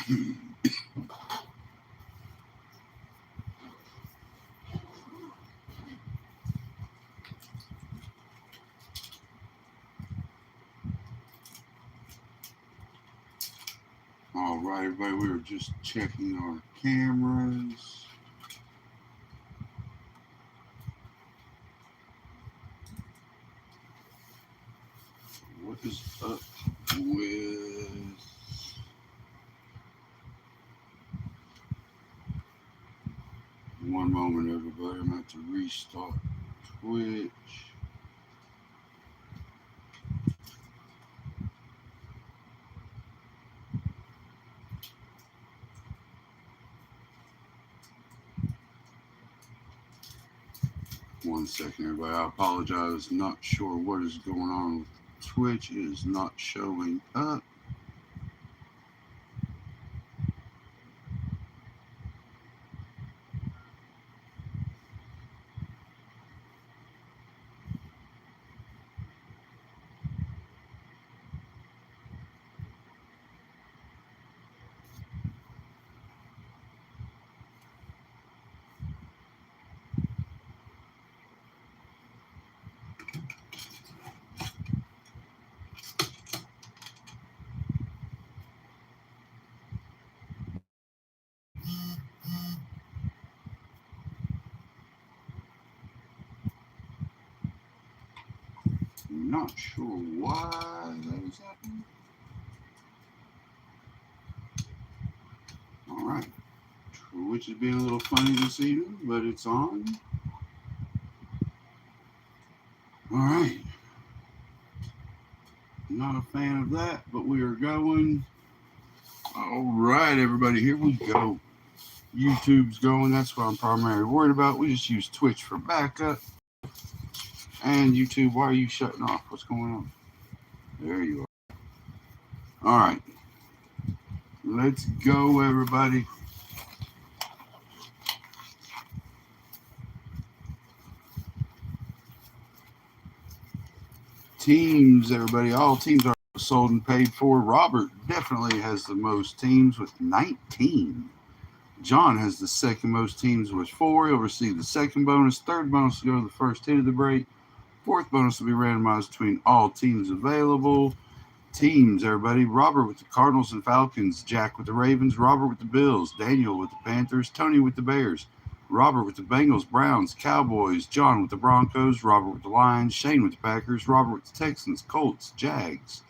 All right, everybody, we were just checking our cameras. What is up with... One moment, everybody. I'm going to have to restart Twitch. One second, everybody. I apologize. Not sure what is going on with Twitch. It is not showing up. Not sure why that is happening. All right. Twitch is being a little funny this evening, but it's on. All right. Not a fan of that, but we are going. All right, everybody, here we go. YouTube's going. That's what I'm primarily worried about. We just use Twitch for backup. And YouTube, why are you shutting off? What's going on? There you are. All right. Let's go, everybody. Teams, everybody. All teams are sold and paid for. Robert definitely has the most teams with 19. John has the second most teams with 4. He'll receive the second bonus. Third bonus will go to the first hit of the break. Fourth bonus will be randomized between all teams available. Teams, everybody. Robert with the Cardinals and Falcons. Jack with the Ravens. Robert with the Bills. Daniel with the Panthers. Tony with the Bears. Robert with the Bengals, Browns, Cowboys. John with the Broncos. Robert with the Lions. Shane with the Packers. Robert with the Texans, Colts, Jags.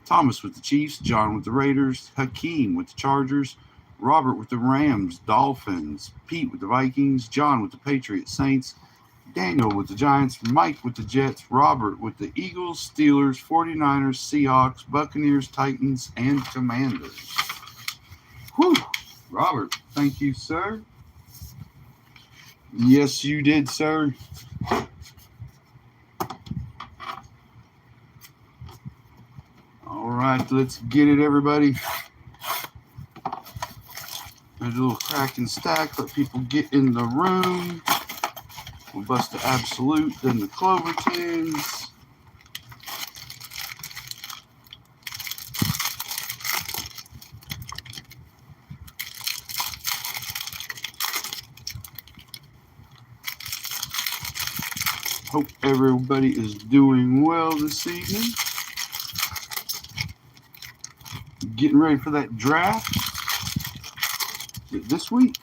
Thomas with the Chiefs. John with the Raiders. Hakeem with the Chargers. Robert with the Rams, Dolphins. Pete with the Vikings. John with the Patriots, Saints. Daniel with the Giants. Mike with the Jets. Robert with the Eagles, Steelers, 49ers, Seahawks, Buccaneers, Titans, and Commanders. Whew. Robert, thank you, sir. Yes, you did, sir. All right, let's get it, everybody. There's a little crack and stack. Let people get in the room. We'll bust the absolute, then the Clover tins. Hope everybody is doing well this evening. Getting ready for that draft this week.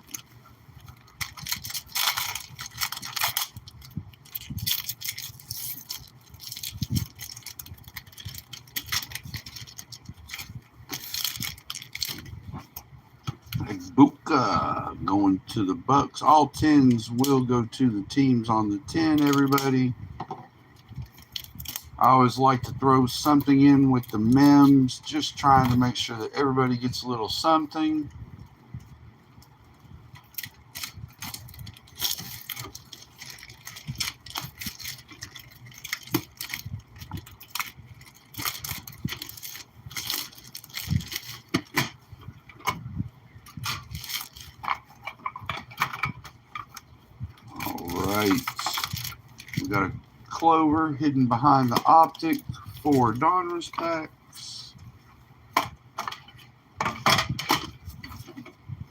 Buka going to the Bucks. All 10s will go to the teams on the 10, everybody. I always like to throw something in with the memes, just trying to make sure that everybody gets a little something. We got a Clover hidden behind the optic for Donruss packs.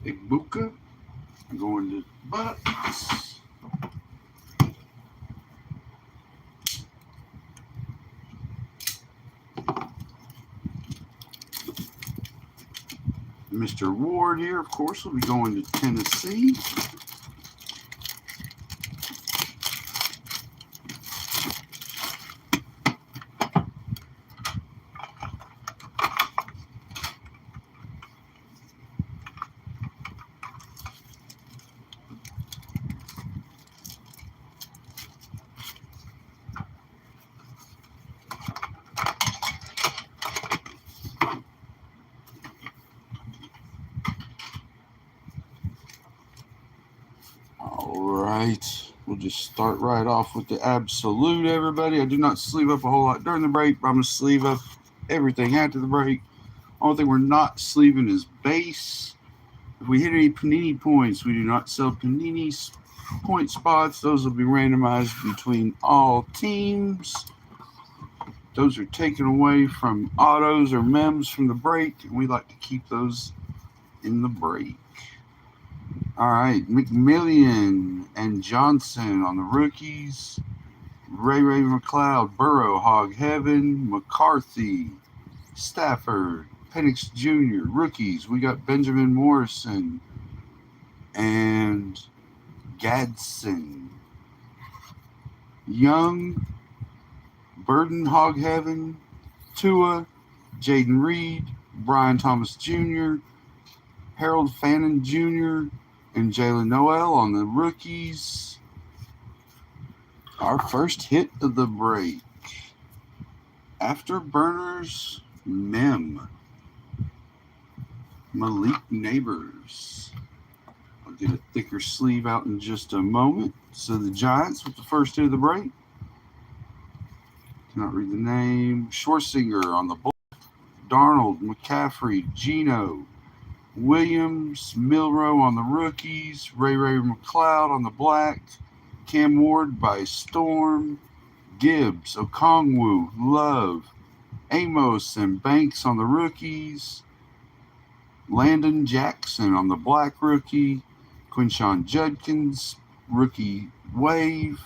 Igbuka going to Bucks. Mr. Ward here, of course, will be going to Tennessee. We'll just start right off with the absolute, everybody. I do not sleeve up a whole lot during the break, but I'm going to sleeve up everything after the break. Only thing we're not sleeving is base. If we hit any Panini points, we do not sell Panini point spots. Those will be randomized between all teams. Those are taken away from autos or mems from the break, and we like to keep those in the break. All right, McMillian and Johnson on the rookies. Ray McLeod, Burrow, Hog Heaven, McCarthy, Stafford, Penix Jr., rookies. We got Benjamin Morrison and Gadsden. Young, Burden, Hog Heaven, Tua, Jaden Reed, Brian Thomas Jr., Harold Fannin Jr., and Jalen Noel on the rookies. Our first hit of the break. Afterburners Mem. Malik Neighbors. I'll get a thicker sleeve out in just a moment. So the Giants with the first hit of the break. Cannot read the name. Schwarzinger on the black. Darnold, McCaffrey, Gino, Williams, Milrow on the rookies. Ray McLeod on the black. Cam Ward by storm. Gibbs, Okongwu, Love, Amos, and Banks on the rookies. Landon Jackson on the black rookie. Quinshawn Judkins, rookie wave.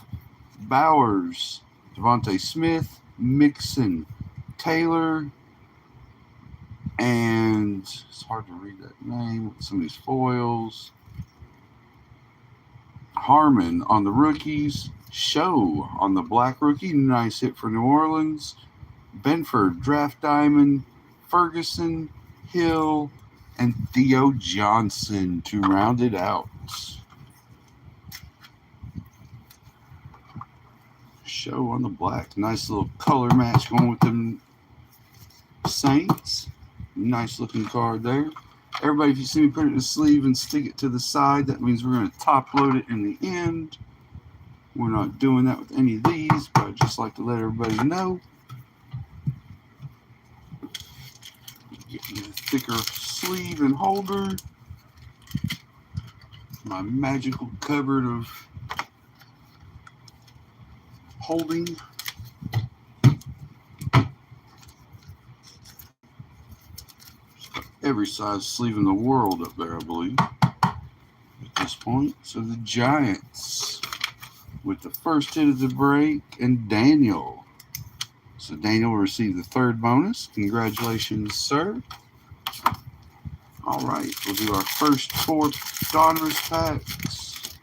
Bowers, Devontae Smith, Mixon, Taylor, and it's hard to read that name. Some of these foils. Harmon on the rookies. Show on the black rookie. Nice hit for New Orleans. Benford, Draft Diamond. Ferguson, Hill, and Theo Johnson to round it out. Show on the black. Nice little color match going with them Saints. Nice looking card there. Everybody, if you see me put it in the sleeve and stick it to the side, that means we're going to top load it in the end. We're not doing that with any of these, but I'd just like to let everybody know. Getting a thicker sleeve and holder. My magical cupboard of holding. Every size sleeve in the world up there, I believe, at this point. So the Giants with the first hit of the break, and Daniel. So Daniel will receive the third bonus. Congratulations, sir. All right, we'll do our first 4 Donruss packs.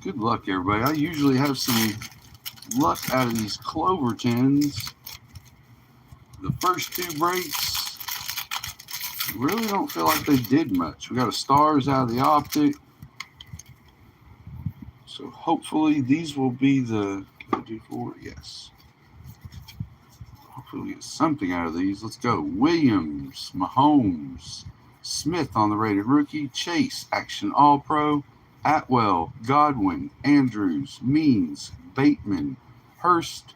Good luck, everybody. I usually have some luck out of these Clover tins. The first 2 breaks really don't feel like they did much. We got a stars out of the optic. So hopefully these will be the, can I do 4? Yes. Hopefully we get something out of these. Let's go. Williams, Mahomes, Smith on the rated rookie, Chase, Action All-Pro, Atwell, Godwin, Andrews, Means, Bateman, Hurst,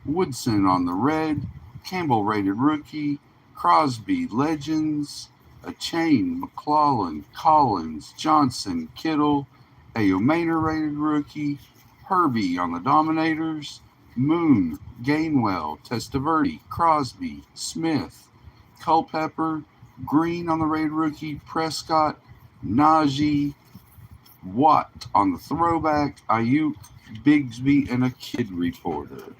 Woodson on the red, Campbell rated rookie, Crosby, Legends, a chain, McClellan, Collins, Johnson, Kittle, Ayo Maynor rated rookie, Herbie on the Dominators, Moon, Gainwell, Testaverde, Crosby, Smith, Culpepper, Green on the Raid rookie, Prescott, Najee, Watt on the throwback, Ayuk, Bigsby, and a kid reporter.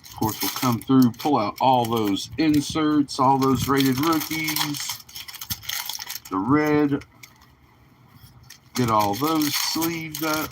Of course, we'll come through, pull out all those inserts, all those rated rookies, the red, get all those sleeved up.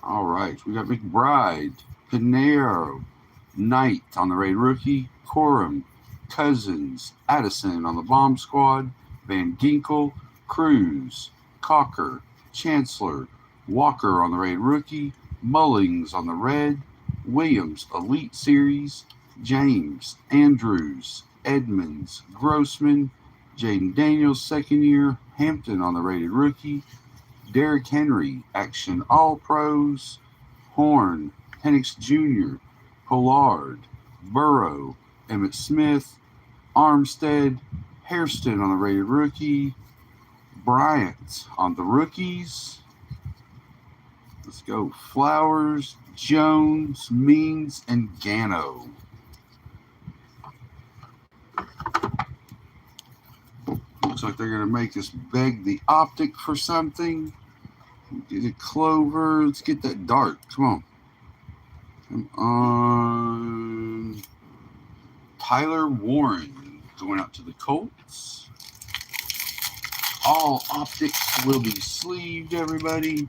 All right, we got McBride, Pinheiro, Knight on the Raid rookie, Corum, Cousins, Addison on the bomb squad, Van Ginkel, Cruz, Cocker, Chancellor, Walker on the Raid rookie, Mullings on the red, Williams Elite Series, James, Andrews, Edmonds, Grossman, Jaden Daniels second year, Hampton on the rated rookie, Derrick Henry, Action All Pros, Horn, Penix Jr., Pollard, Burrow, Emmitt Smith, Armstead, Hairston on the rated rookie, Bryant on the rookies. Let's go. Flowers, Jones, Means, and Gano. Looks like they're going to make us beg the optic for something. Get a Clover. Let's get that dark. Come on. Come on. Tyler Warren going out to the Colts. All optics will be sleeved, everybody.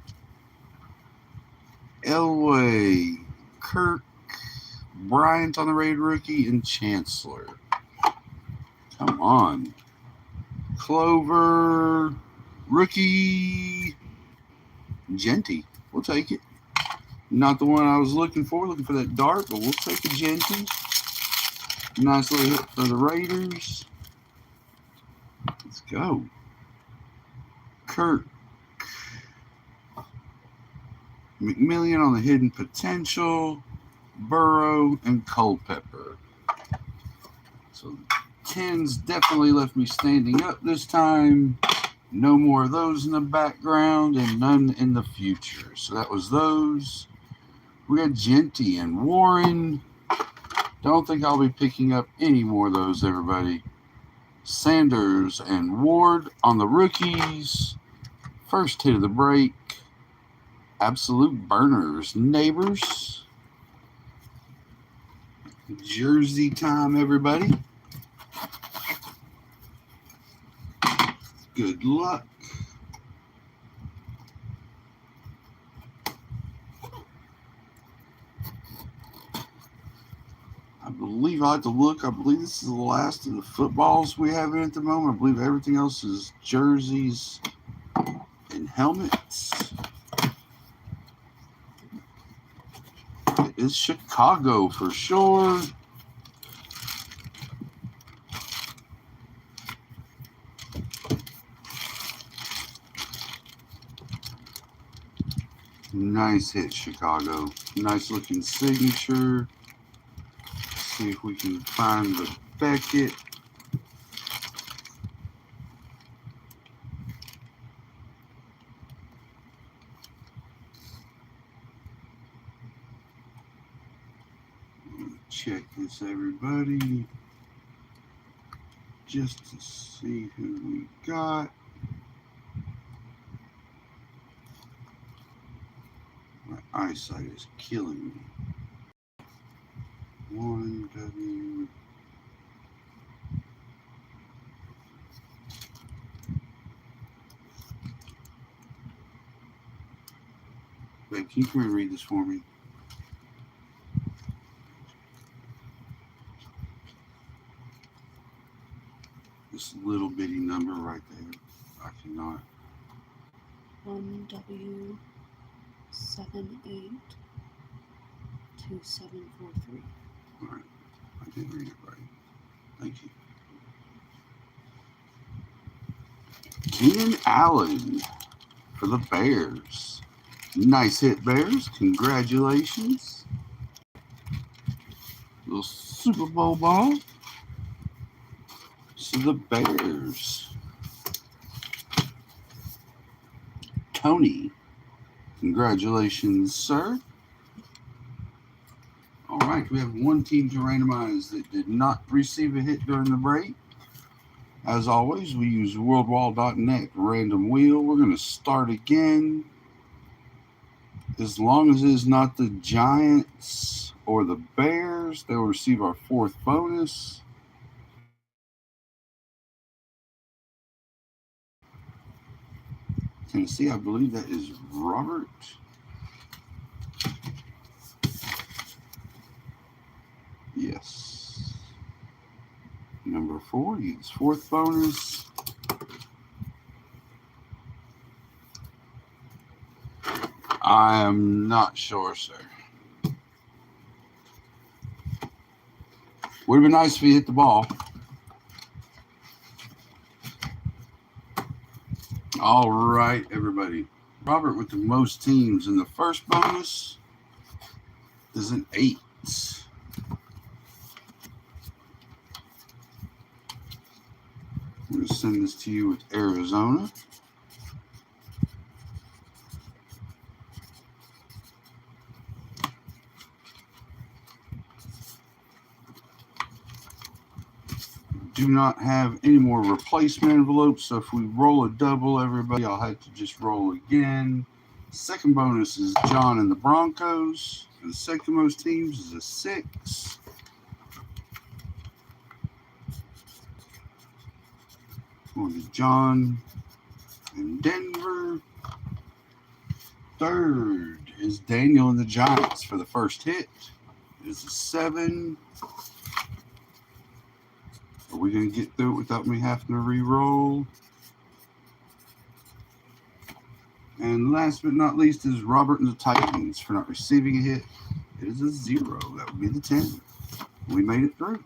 Elway, Kirk, Bryant on the raid rookie, and Chancellor. Come on. Clover, rookie, Genty. We'll take it. Not the one I was looking for that dark, but we'll take a Genty. Nice little hit for the Raiders. Let's go. Kirk, McMillian on the hidden potential, Burrow, and Culpepper. So 10s definitely left me standing up this time. No more of those in the background and none in the future. So that was those. We got Genty and Warren. Don't think I'll be picking up any more of those, everybody. Sanders and Ward on the rookies. First hit of the break. Absolute burners. Neighbors. Jersey time, everybody. Good luck. I believe I have to look. I believe this is the last of the footballs we have in at the moment. I believe everything else is jerseys and helmets. It is Chicago for sure. Nice hit, Chicago. Nice looking signature. See if we can find the Beckett. Check this, everybody, just to see who we got. My eyesight is killing me. 1W. Wait, can you come and read this for me? This little bitty number right there. I cannot. 1W782743. All right. I did read it right. Thank you. Keenan Allen for the Bears. Nice hit, Bears. Congratulations. Little Super Bowl ball. So the Bears. Tony. Congratulations, sir. All right, we have one team to randomize that did not receive a hit during the break. As always, we use worldwall.net random wheel. We're going to start again. As long as it's not the Giants or the Bears, they will receive our fourth bonus. Tennessee, I believe that is Robert. Yes. Number 4 gets fourth bonus. I am not sure, sir. Would have been nice if he hit the ball. All right, everybody. Robert with the most teams in the first bonus is an 8. I'm going to send this to you with Arizona. Do not have any more replacement envelopes, so if we roll a double, everybody, I'll have to just roll again. Second bonus is John and the Broncos. And the second most teams is a 6. Going to John and Denver. Third is Daniel and the Giants for the first hit. It is a 7. Are we going to get through it without me having to re-roll? And last but not least is Robert and the Titans for not receiving a hit. It is a 0. That would be the 10. We made it through.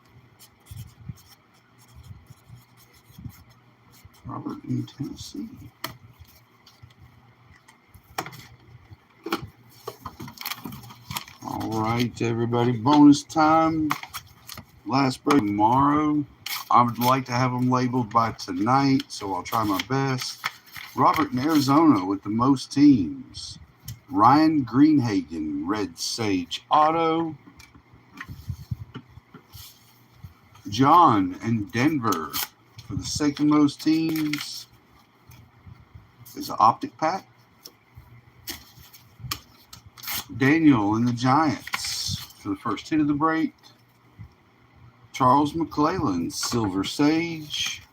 Robert in Tennessee. All right, everybody. Bonus time. Last break tomorrow. I would like to have them labeled by tonight, so I'll try my best. Robert in Arizona with the most teams. Ryan Greenhagen, Red Sage Auto. John in Denver for the second most teams is an Optic Pack. Daniel in the Giants for the first hit of the break. Charles McClellan, Silver Sage.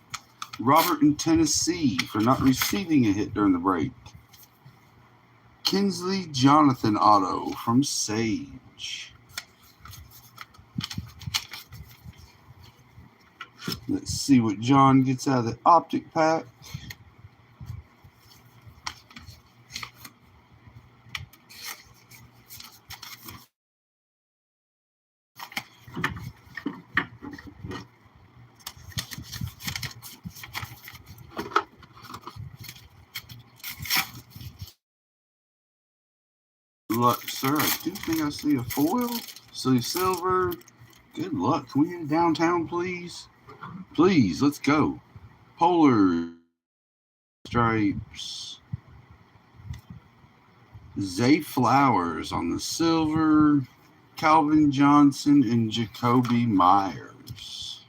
Robert in Tennessee for not receiving a hit during the break. Kinsley Jonathan Auto from Sage. Let's see what John gets out of the Optic Pack. Good luck, sir. I do think I see a foil. See silver. Good luck. Can we get downtown, please? Please, let's go. Polar stripes. Zay Flowers on the silver. Calvin Johnson and Jacoby Myers.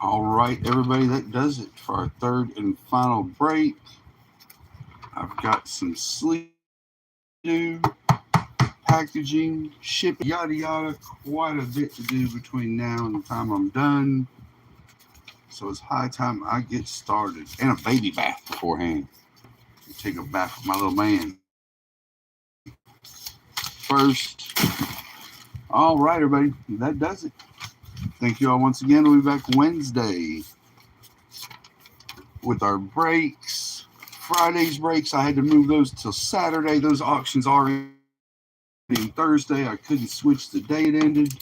All right, everybody, that does it for our third and final break. I've got some sleep to do, packaging, shipping, yada yada, quite a bit to do between now and the time I'm done. So it's high time I get started. And a baby bath beforehand. Take a bath with my little man. First. All right, everybody, that does it. Thank you all once again. We'll be back Wednesday with our breaks. Friday's breaks, I had to move those till Saturday. Those auctions already Thursday. I couldn't switch the day it ended.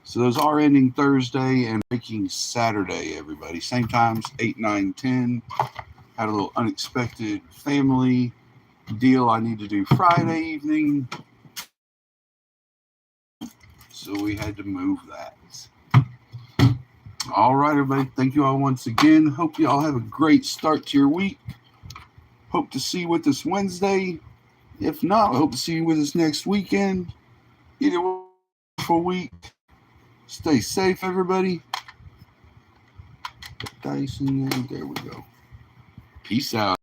So those are ending Thursday and making Saturday, everybody. Same times, 8, 9, 10. Had a little unexpected family deal I need to do Friday evening. So we had to move that. All right, everybody. Thank you all once again. Hope you all have a great start to your week. Hope to see you with us Wednesday. If not, I hope to see you with us next weekend. Either way, for a week. Stay safe, everybody. Dice in there. There we go. Peace out.